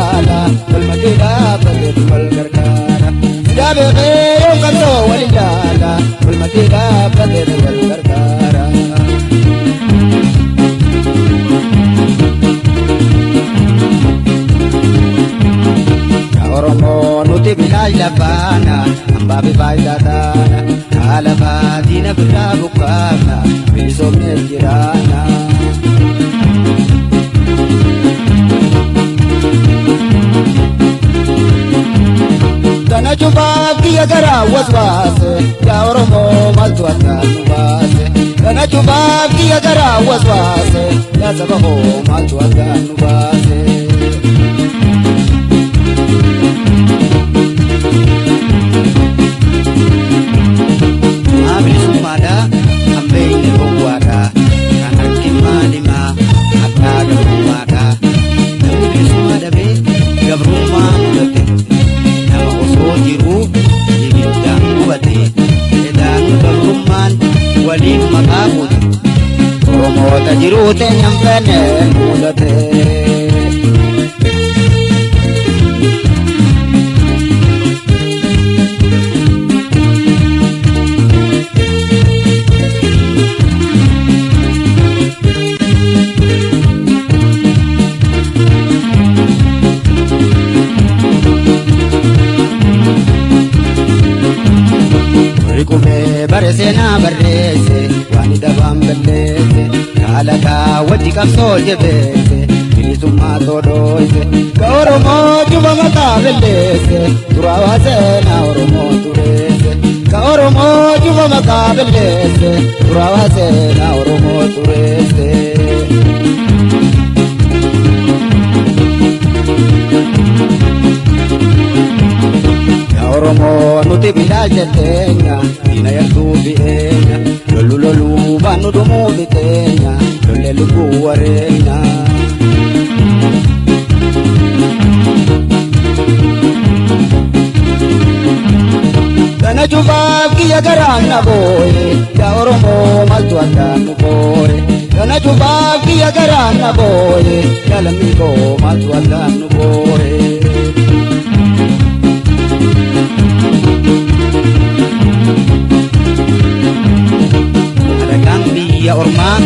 وللالا والمدينة بدت والقرقارة سلابي غير قلو وللالا والمدينة بدت والقرقارة Oromo nuti bilaj labana amba bibayda dana ala badina birabu kana bilisomne kirana dana jubab kiya gara waswase ya Oromo maltuata nubase dana jubab kiya gara waswase ya sabaho maltuata nubase Abrisumada, Abeni Bogwada, Kanakima, Ataga Bumada, Abrisumada Be, Gabruma, Nama Osojiru, Yidam Bubati, Edan Gabruman, Walim Matabud, Romota Jirute Yampane, Mudate. Baresena barese, wani dabam belese, kalaka wati kapso jebese, bilisuma todoise, ka Oromo juba mata belese, turawase na Oromo turese, ka Oromo juba mata belese, turawase na Oromo turese. Oromo nuti bilal jetenya ina yardu bienya lolu banu dumu bitenya lolu kuwarenya dana jubab kiya garana boye ya Oromo maltu atanu bore dana jubab kiya garana boye ya lamiko maltu atanu bore Ya orma,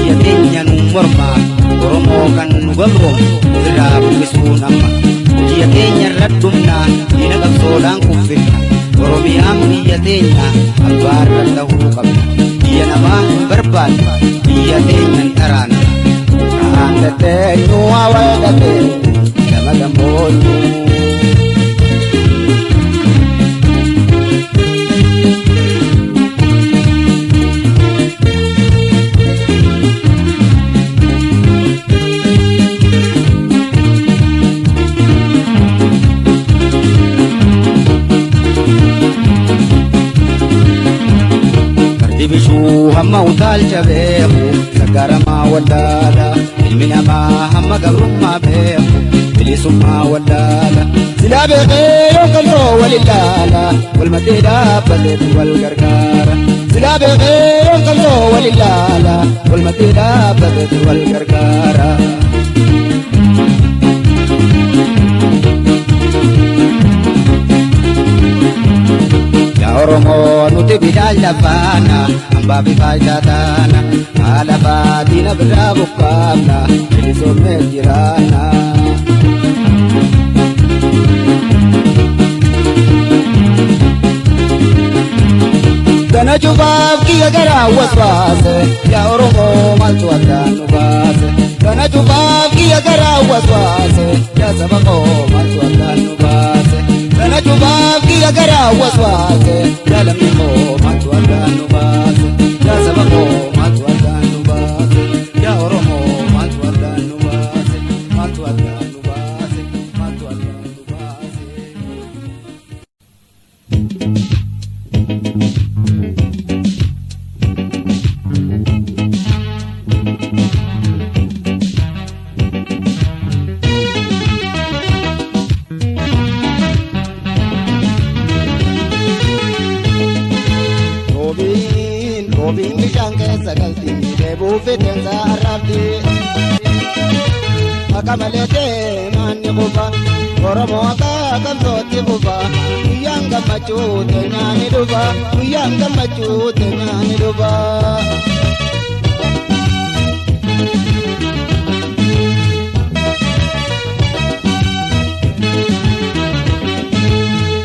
ya tenya numorma, Oromo kan nubamro, zirabu kesunama. Ya tenya radumna, ina kapsodang kufirna. Oromiam ya tenya, abar tahu kami. Ya nama berban, ya tenya tarana. Anda tenyu awal date, sama gamboju. Bishu hamma utal jabehu sagarama wadala ilmina ma hamma gabruma behu bilisuma wadala silabe yo kalro walilala wal madida badet wal gargara silabe yo kalro walilala wal madida badet wal gargara Oromo nuti bidal labana amba bifayda dana ala badina birabu kana bilisomne kirana dana jubab kiya gara waswase ya Oromo maltu atanu base dana jubab kiya gara waswase ya sabako maltu atanu base dana jubab kiya gara waswase ya lamiko maltu atanu base ya sabako maltu atanu base ya Oromo maltu atanu base maltu atanu base maltu atanu base. akamalete mani buba oromo aka kamzoti buba uyanga machute nyani duba uyanga machute nyani duba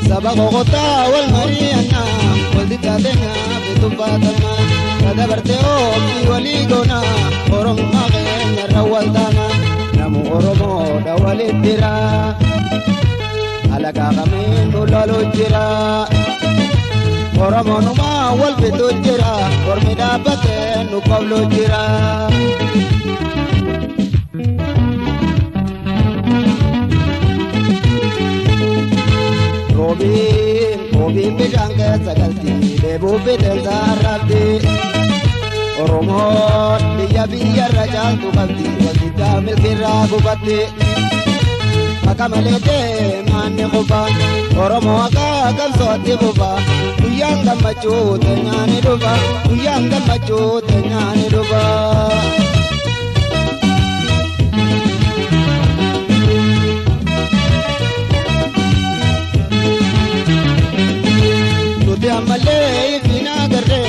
sabagota wal mariana wal ditadena bitubatana kada berteo ki waligona oromo magenya rawaldana namu oromo dawalidira alaga gamin ulalo jira oromo numa wal bitu jira formida bate nu pablo jira Robin bijanga zagalti debu bidenza rabbi oromo biya rajal tu galti walida milkira gubati akamalete mani guba oromo aka kamsoti guba uyanga machu tenyani duba uyanga machu tenyani duba amale fina garre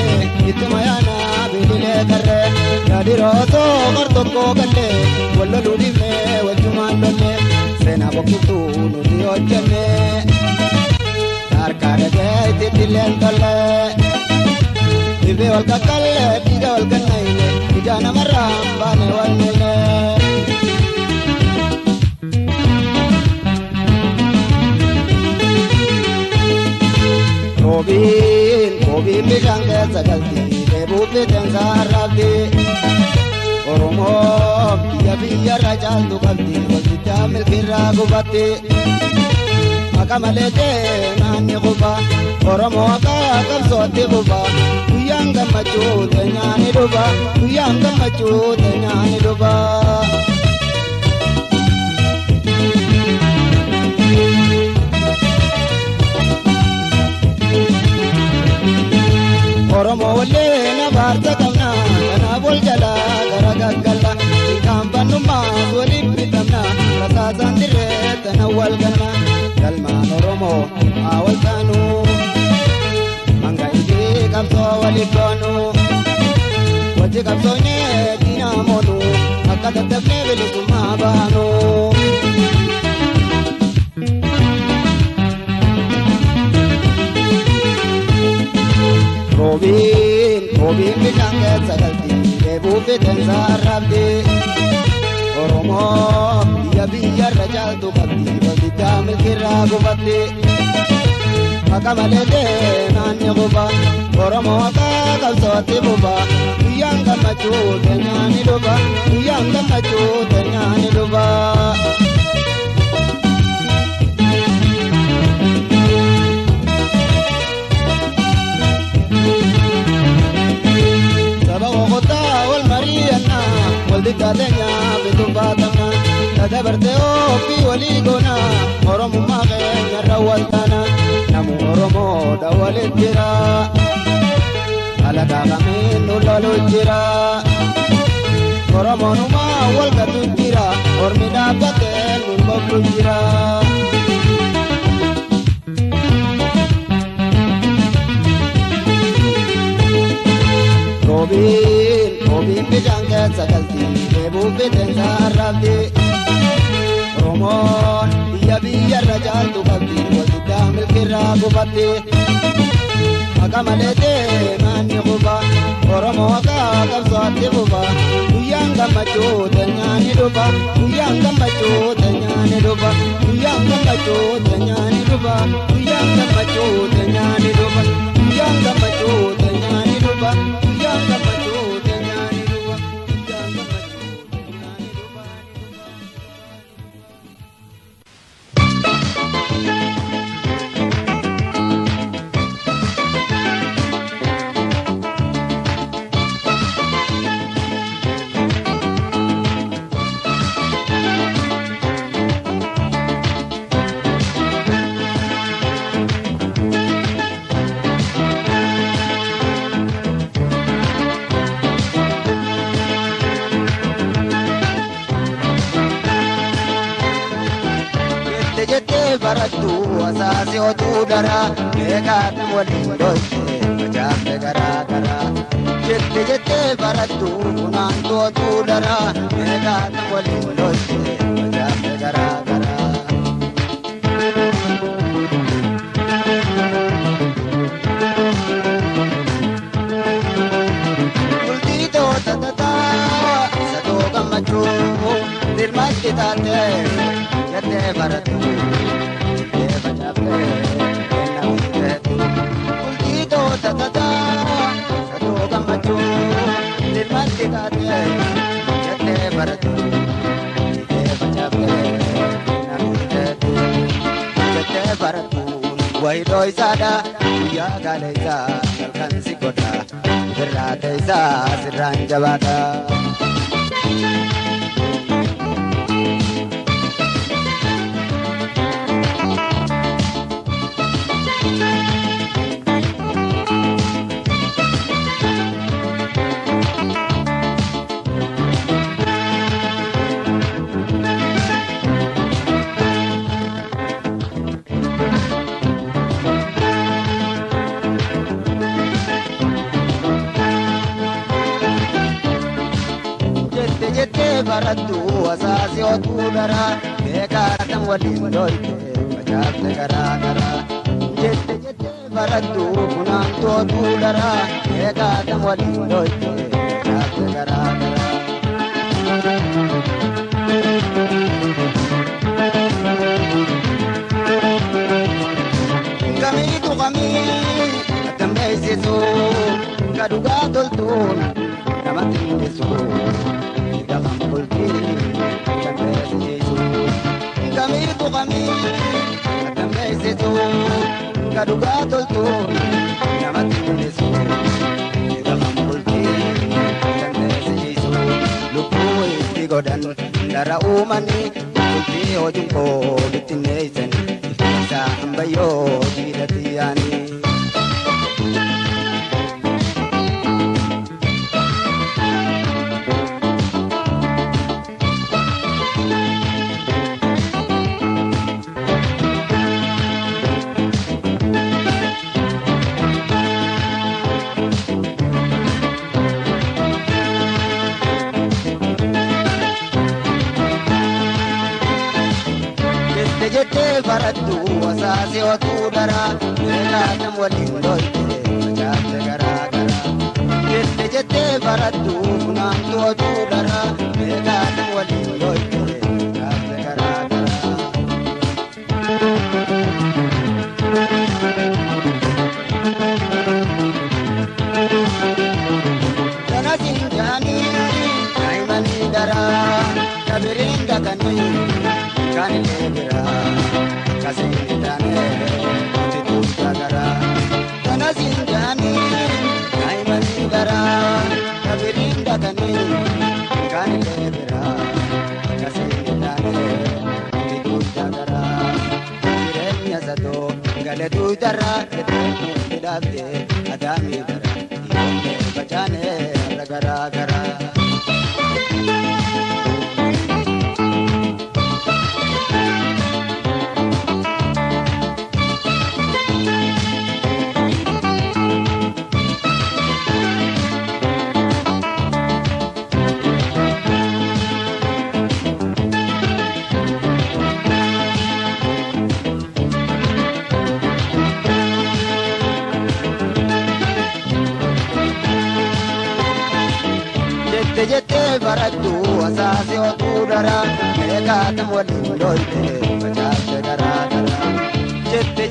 itmayana bidile garre yadiroto garto ko galle wallo ludi me wajuman lolle sena bokitu nudi ojane darkare de titilen dalle ibe wal kakalle diga wal kanaile dijana maram bane walne Robin bijanga zagalti debu bidenza rabbi oromo biya rajal tu galti walida milkira gubati akamalete nani guba oromo aka kamsoti guba uyanga machu tenyani duba uyanga machu tenyani duba oromo wale na barta kamna na bol jala garagalla kambanuma wali bitamna rasazan dire tanawal ganna kalma oromo awal kanu mangai kamso wali kono waje kamso ne dinamonu akada tabne velu kuma bano Robin bijanga zagalti debu bidenza rabbi oromo biya rajal tu galti walida milkira gubati akamalete nani guba oromo aka kamsoti buba uyanga machu tenyani duba uyanga machu tenyani duba Dikadenya bitubatana tadabarteo fi waligona oromo magenya rawaltana namu oromo dawalidira alaga gamin ulalo jira oromo numa walgatu jira ormida bate nubablu jira Robin bijanga zagalti debu bidenza rabbi oromo biya rajal tu galti walida milkira gubati akamalete mani guba oromo aka kamsoti guba uyanga machu tenyani duba uyanga machu tenyani duba uyanga machu tenyani duba uyanga machu tenyani duba uyanga machu tenyani duba uyanga machu tenyani duba uyanga machu tenyani duba jette barattu asaasi otuu dara beekaatam waliin dhoyte facaafte garaa garaa jette barattu kunaantu otuu dara beekaatam waliin dhoyte facaafte garaa garaa. Bultiitoo tatataa satoo gammachuu dirmatti taatee. Jette barattu jette facaafte kenna miidhagdu bultiitoo tatataa satoo gammachuu dirmatti taate jette barattu jette facaafte kenna miidhagdu jette barattu wayidoo isaadha guyyaa gaala isaa halkan si godha birraata isaa sirraan jabaadha. Barattu asaasi otuu dara beekaatam waliin dhoyte facaafte garaa garaa jette barattu kunaantu otuu dara beekaatam waliin dhoyte facaafte garaa garaa. Kamiitu kamii akkam beeksisu ka dhugaa toltuun namatti mul'isu. Kamiitu kamii akkam beeksisu ka dhugaa toltuun namatti mul'isu gafam bultii kan teessisiisu lubbuu itti godhan dara uumanii bultii hojiin koo bittinneessan ifeensa hambayyoo jiidhatti yaanii. Jette barattu asaasi otuu dara beekaatam waliin dhoyte facaafte garaa garaa jette barattu kunaantu otuu dara beekaatam waliin dhoyte facaafte garaa garaa. Kanatiin jaanii daa'imanii daraa kabiriin dhaqanii kan illee biraa kasiin taane tuttuuta garaa kanasiin jaanii daa'imanii garaa kabiriin dhaqanii kan illee biraa kasiin taane tuttuuta garaa jireenya satoo galetuu darraa hedduutti dhaabdee adaamii garaa dhiironni facaanee irra garaa garaa. Jette barattu asaasi otuu dara beekaatam waliin dhoyte facaafte garaa garaa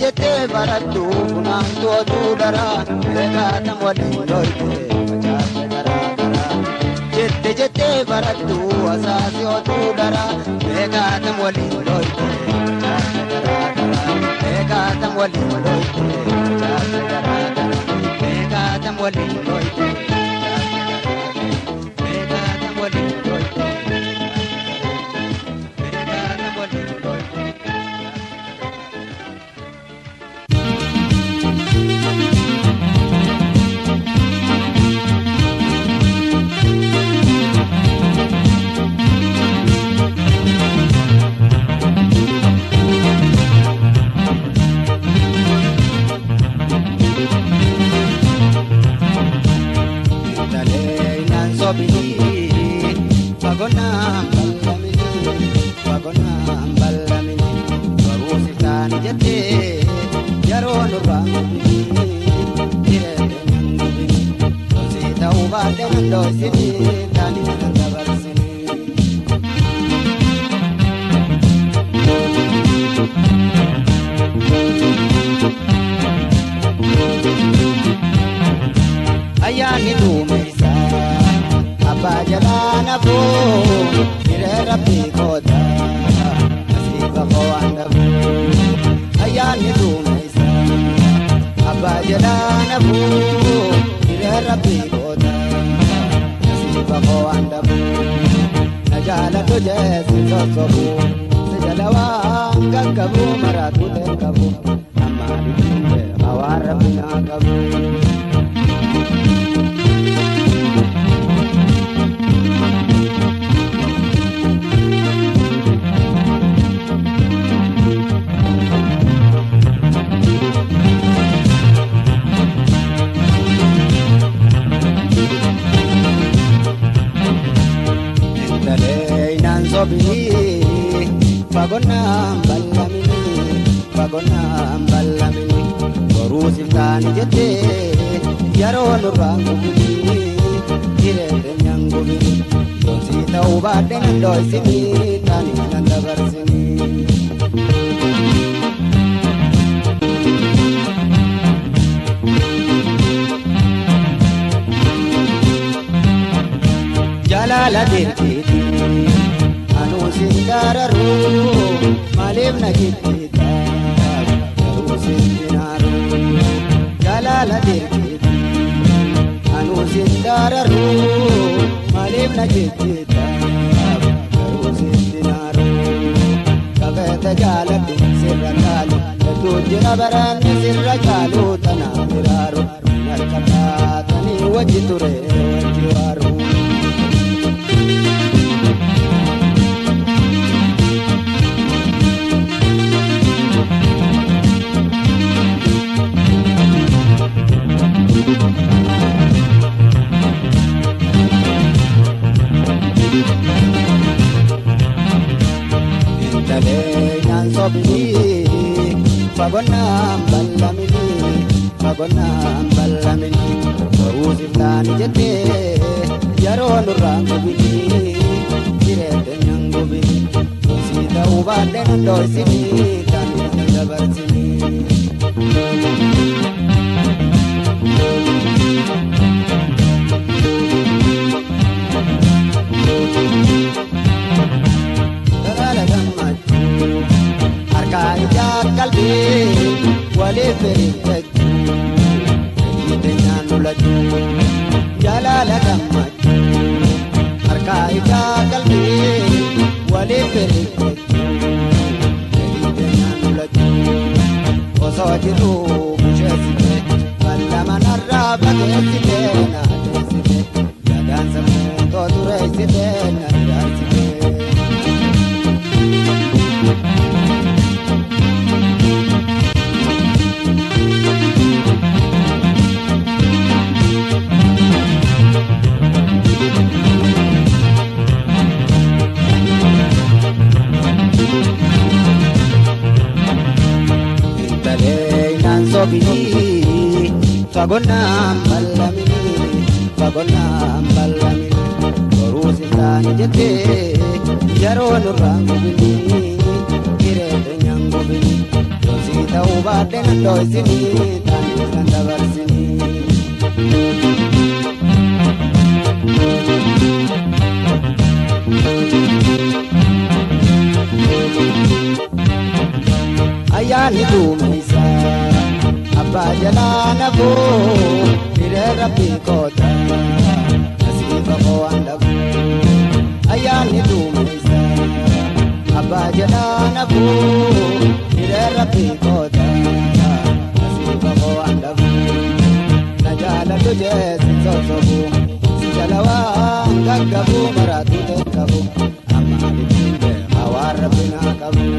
jette barattu kunaantu otuu dara beekaatam waliin dhoyte facaafte garaa garaa jette barattu asaasi otuu dara beekaatam waliin dhoyte facaafte garaa garaa beekaatam waliin dhoyte facaafte garaa garaa beekaatam waliin dhoyte. Fagonaan bal'amini baruusi taani jettee yeroo nurraa gubini jireenyaan gubini tosii ta'uu baadhee mandooysini taani nan dabarsini. Ayyaanni duumeysaa abbaa jalaa nafuu hiree rabbii kootaa nasiiba koo waan dhabuu. Ayyaanni duumeysaa abbaa jalaa nafuu hiree rabbii kootaa nasiiba koo waan dhabuu. Na jaalatu jeesin sossobuu si jala waan gaggabuu maraatu leekkabu ammaan ittiin hawaan rabbi naa qabu. Fagonaan bal'amini boruusiif taani jettee yeroo nurraa gubini jireenyaan gubini tosii ta'uu baadhee nan dooysini taani nan dabarsini. Jalaala deemteeti anuusin dararuu maaliif na jibbiita garuusin dinaaruu. Jalaala deemteeti anuusin dararuu maaliif na jibbiita garuusin dinaaruu. Kabeeta jaaladhu sirra caalu hedduu jira baranni sirra caalu tanaa biraaru harka baatanii wajji ture wajji waaru. Fagonaan bal'amini boruusiif taani jettee yeroo nurraa gubini jireenyaan gubini tosii ta'uu baadhee nan dooysini taani nan dabarsini. Dalaala gammachuu harkaa ijaa qalbii waliif hir'ifachuu jireenyaan lolachuu. Jalaala gammachuu harkaa ijaa qalbii waliif hir'ifachuu jireenyaan lolachuu. Osoo jiruu busheessite bal'ama narraa fageessite na adeessite yaadaan sammuu too tureessite na ilaalchite. Fagonaan bal'amini boruusiif taani jettee yeroo nurraa gubini jireenyaan gubini tosii ta'uu baadhee nan dooysini taani nan dabarsini. Ayyaanni duumeysaa abbaa jalaa nafuu hiree rabbii kootaa nasiiba koo waan dhabuu. Ayyaanni duumeysaa abbaa jalaa nafuu hiree rabbii kootaa nasiiba koo waan dhabuu. Na jaaladhu jeesin sossobuu si jala waan gaggabuu maraatu teekkabu ammaan ittiin hawaan rabbi naa qabu.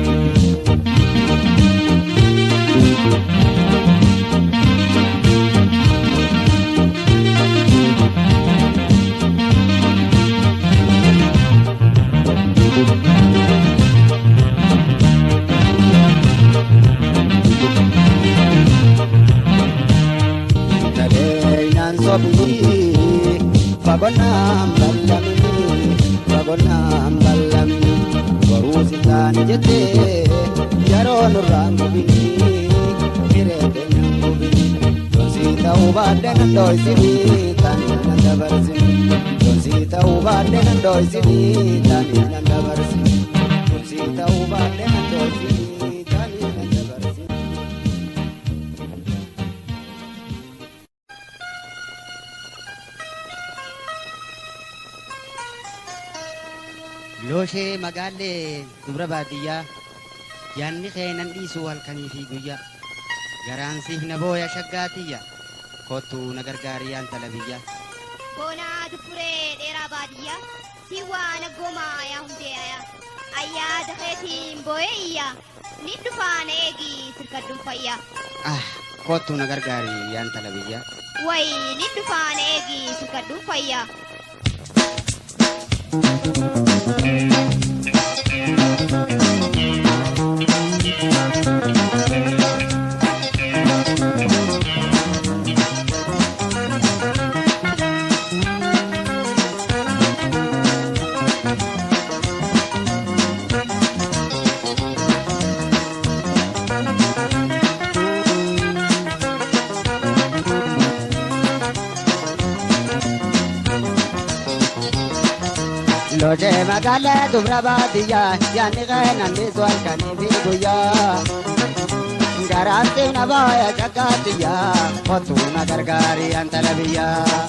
jette yaroon urraan gubini hirete nyangubini donsita ubadde nandoisini tani nandabarsini donsita ubadde nandoisini tani nandabarsini donsita ubadde nandoisini tani nandabarsini Loshee magaalee dubra baadiyyaa yaanni keenan dhiisuu halkanii fi guyyaa garaansiif na booya shaggaatiyya kottuu na gargaariyaan talabiyyaa. Boonaa dubbiree dheeraa baadiyyaa si waan gomaa yaa hundeeyaa ayyaada keetiin boo'eeyyaa ni dhufaan eegii sirkadduun fayyaa. Kottuu na gargaariyaan talabiyyaa. Wayi ni dhufaan eegii sirkadduun fayyaa. Loshee magaalee dubra baadiyyaa yaanni keenan dhiisuu halkanii fi guyyaa garaansiif na booya shaggaatiyyaa kottuu na gargaariyaan talabiyyaa.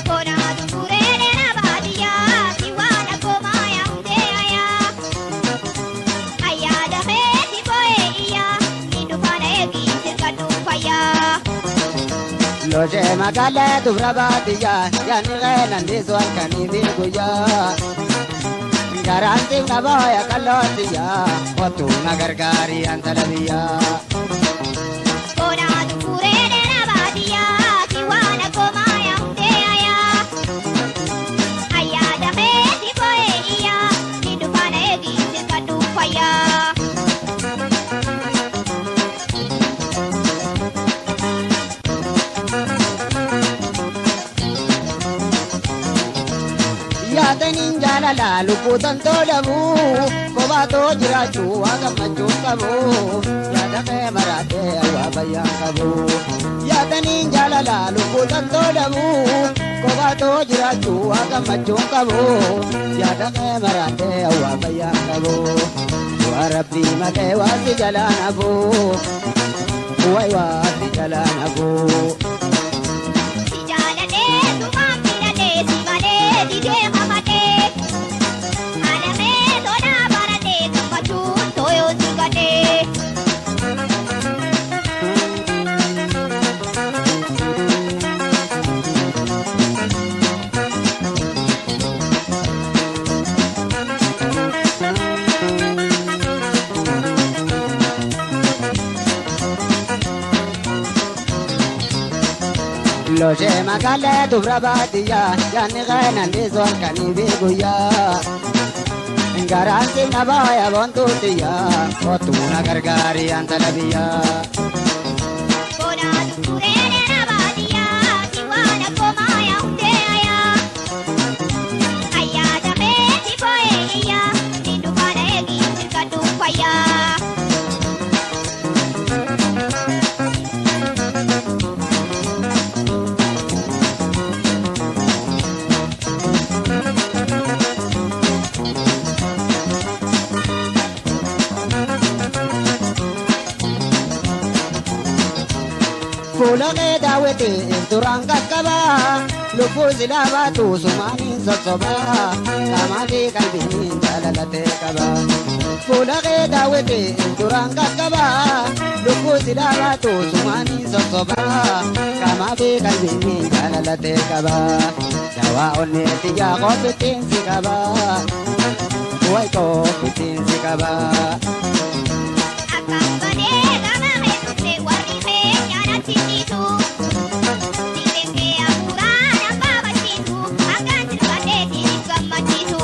Boonaa dubbiree dheeraa baadiyyaa si waan gomaa yaa hundeeyaa ayyaada keetiin boo'eeyyaa ni dhufaan eegii sirkadduun fayyaa. Loshee magaalee dubra baadiyyaa yaanni keenan dhiisuu halkanii fi guyyaa garaansiif na booya qallootiyyaa kottuu na gargaariyaan talabiyyaa. Boonaa dubbiree dheeraa baadiyyaa si waan gomaa yaa hundeeyaa ayyaada keetiin boo'eeyyaa ni dhufaan eegii sirkadduun fayyaa. Yaadaniin jaalala lubbuutan tolamu kophaatoo jiraachuu waa gammachuun qabu yaada kee maraatee waa fayyaan qabu. Yaadaniin jaalala lubbuutan tolamu kophaatoo jiraachuu waa gammachuun qabu yaada kee maraatee waa fayyaan qabu. Waa rabbii malee waa si jalaan hafu wayi waa si jalaan hafu. Si jaaladhee dhumaan filadhee si malee didee hamadhee haadhamee tolaa baradhee gammachuun tooyoo si gadhee. Loshee magaalee dubra baadiyyaa yaanni keenan dhiisuu halkanii fi guyyaa garaansiif na booya boontuutiyyaa kottuu na gargaariyaan talabiyyaa. Boonaa dubbiree dheeraa baadiyyaa si waan gomaa yaa hundeeyaa ayyaada keetiin boo'eeyyaa ni dhufaan eegii sirkadduun fayyaa. Fuula kee daawwitee duraan qaqqabaa lubbuu silaa baatu sumaaniin sossobaa qaamaa fi qalbiin jaalalatee qaba. Fuula kee daawwitee duraan qaqqabaa lubbuu silaa baatu sumaaniin sossobaa qaamaa fi qalbiin jaalalatee qaba. Dawaa onnee xiyyaa qophittiin si qaba wayi qophittiin si qaba. Akkam godhee gama keessuttee warri keenyaan achi dhiisu dhiirri kee hafuuraan abbaa barsiisu akkaan sirbateetiin gammachiisu.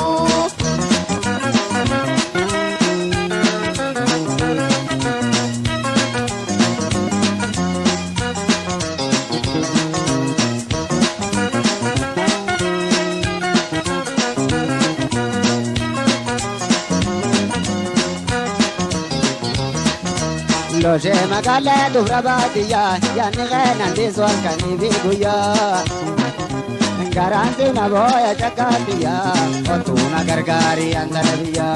Loje magale dubra baadiya yaani geenan diiswal kanii biiguya Garanti na boya chakatiya otuna gargari andarabiya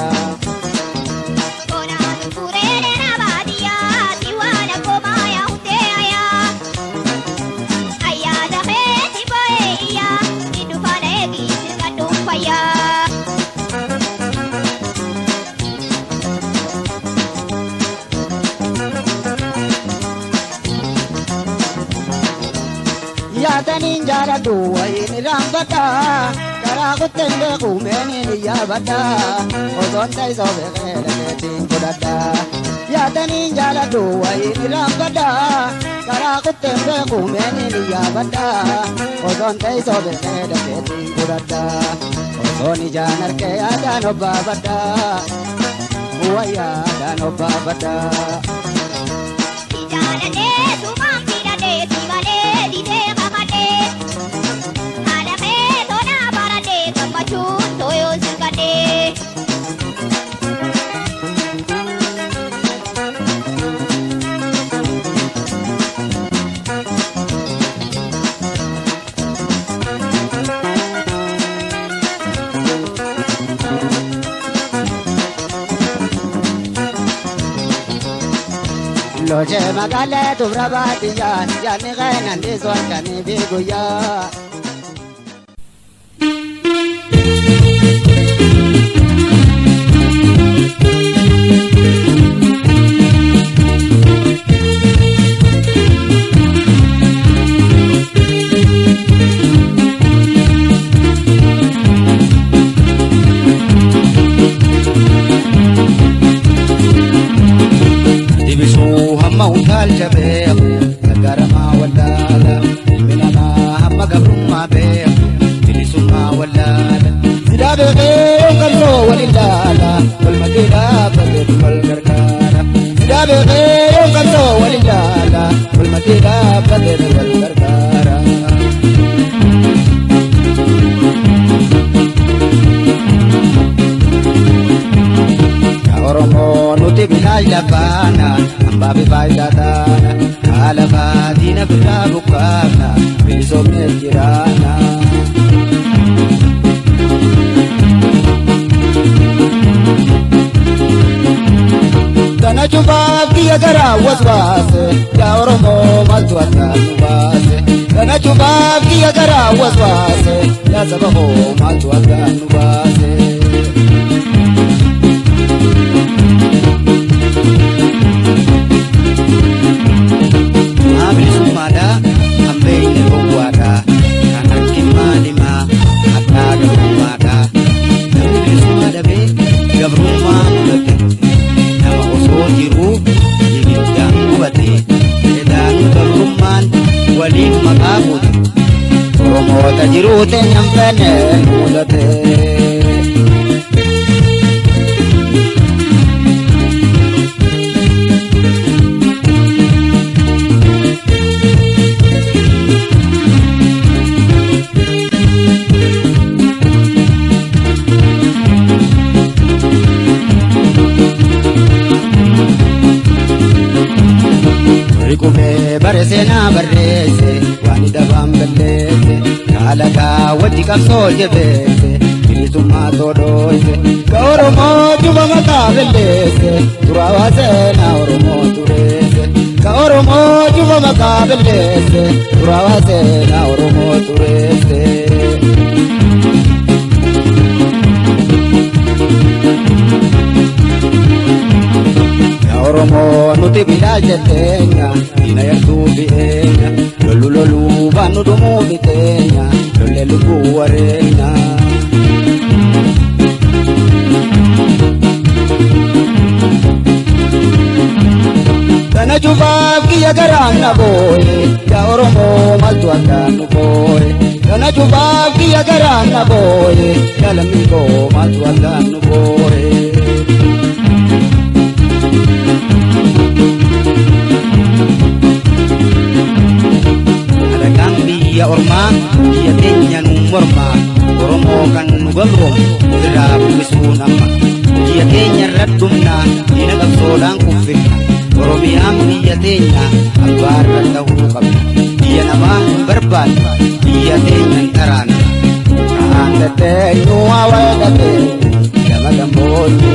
Kona kurere na badia tiwana komaya huteaya Ayada heti boya idufane kisirga dumpaya Yatanin jara duwa ini rambata kara kutende kumeni niyabata Ozonta isobe kere ketin kudata Yatanin jara duwa ini rambata kara kutende kumeni niyabata Ozonta isobe kere ketin kudata Ozoni janar ke adano babata Uwaya adano babata Ijana de sumampira de simale di de kamade Ada me tona para de kamachun toyo sirkade Loje magale dubra baadiya yaani geenan diiswal kanii biiguya Hamma utal jabeeku nagarama wallala minama hamma gabrumma beeku bilisumma wallala sida beeku kallo walillala wal madina badir wal gargara sida beeku kallo walillala wal madina badir wal gargara Oromo nuti bilal labana ambabi faidadana ala badina birabu kana bilisomne kirana Dana chubab kiya gara waswase ya Oromo maltu atanubase Dana chubab kiya gara waswase ya sabaho maltu atanubase Bilisummaadha hambeeyne gowwaadha kan harkin maalima addaa gabrummaadha namni bilisummaa dhabee gabrummaa mudate nama osoo jiruu ibiddaan gubate edaanu gabrummaan waliin maqaa fuute Oromoota jiruu teenyan feneen mudate Rikume baresena barese wani dabam bellese kalaga wati kapsol jebese bilisumma todoise ka Oromo juba mata bellese turawase na Oromo turese ka Oromo juba mata bellese turawase na Oromo turese Oromo nuti bilal jetenya ina yartu bienya lolu banu dumu bitenya lolu warenya Dana jubab kiya garam na boye ya Oromo maltu atanu boye Dana jubab kiya garam na boye ya lamiko maltu atanu boye Biyya ormaa biyya teenya nu mormaa Oromoo kan nu gabroom irraa buqqisuun amma biyya keenya irratti humnaa diina qabsoodhaan kuffifna Oromiyaan biyya teenya abbaarra ta'uu qabna. Biyya namaa hin barbaanne biyya teenya hin taraanne. Kaan dandeenyu haa wayiidhatee gama gammoojjuu.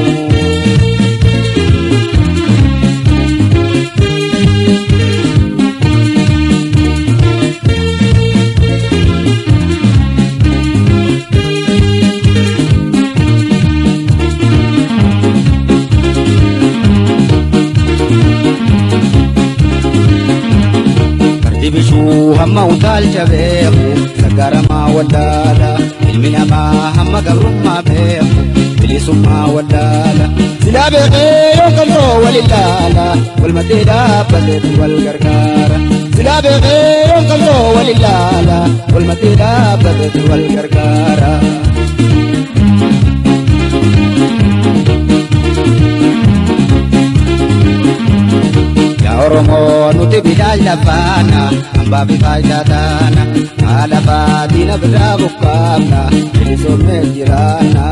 Dibishuu hamma utaalcha beeku sagaramaa wallaala ilmi namaa hamma gabrummaa beeku bilisummaa wallaala silaa beekee yoo kalsoo wal ilaala wal maddee dhaabbateetu wal gargaara silaa beekee yoo kalsoo wal ilaala wal maddee dhaabbateetu wal gargaara. Oromoo nuti bidhaan lafaana hambaa fi faayidaa taana haala baadina biraa bukkaafna bilisoomnee jiraanna.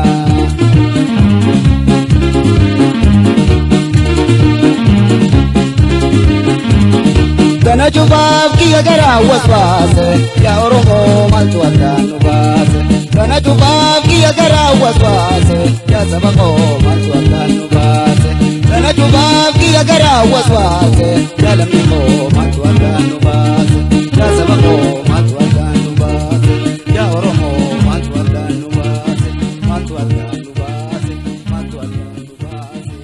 Kana cufaaf kiyya garaa waswaase yaa Oromoo maaltu addaan nu baase. Kana cufaaf kiyya garaa waswaase yaa saba koo maaltu addaan nu baase. Kana cufaaf kiyya garaa waswaase yaa lammii koo maaltu addaan nu baase. Yaa saba koo maaltu addaan nu baase. Yaa Oromoo maaltu addaan nu baase. Maaltu addaan nu baase. Maaltu addaan nu baase.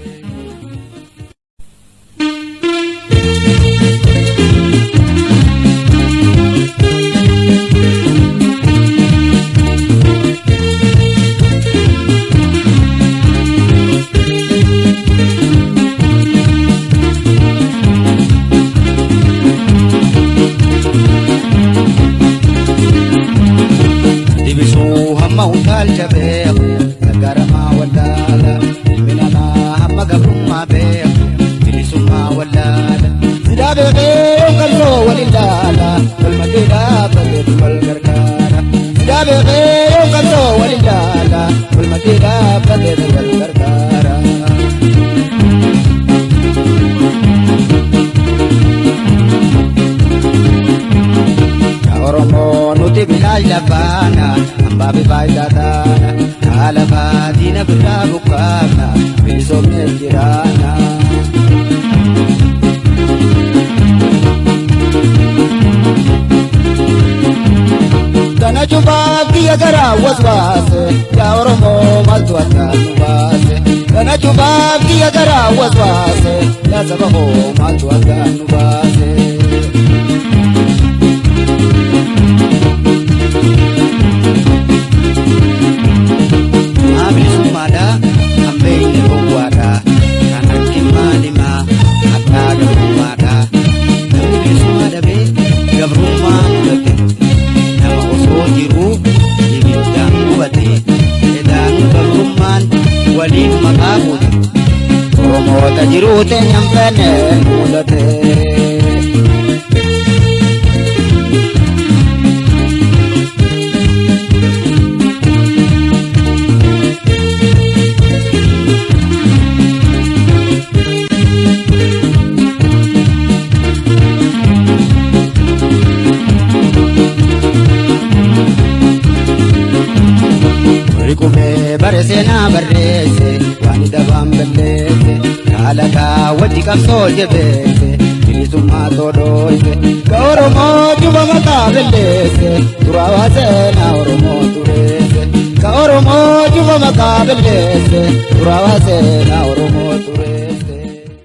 Utaalcha beeku sagaramaa wallaala ilmi namaa hamma gabrummaa beeku bilisummaa wallaala silaa beekee yoo kalsoo wal ilaala wal maddee dhaabbateetu wal gargaara silaa beekee yoo kalsoo wal ilaala wal maddee dhaabbateetu wal gargaara. Oromoo nuti bidhaan lafaana hambaa fi faayidaa taana haala baadina biraa bukkaafna bilisoomnee jiraanna. Kana cufaaf kiyya garaa waswaase yaa Oromoo maaltu addaan nu baase. Kana cufaaf kiyya garaa waswaase yaa saba koo maaltu addaan nu baase. Bilisummaadha hambeenye gowwaadha kan harkin maalimaa addaa gabrummaadha namni bilisummaa dhabee gabrummaa mudate nama osoo jiruu ibiddaan gubate edaan gabrummaan waliin maqaa fuute Oromoota jiruu teenyaan fanneen mudate. Bare seenaa barreesse waan dabaan balleesse kaalakaa wajji qabsoo jabeesse bilisummaa todooyse ka Oromoo juba maqaa balleesse duraawaa seenaa Oromoo tureesse ka Oromoo juba maqaa balleesse duraawaa seenaa Oromoo.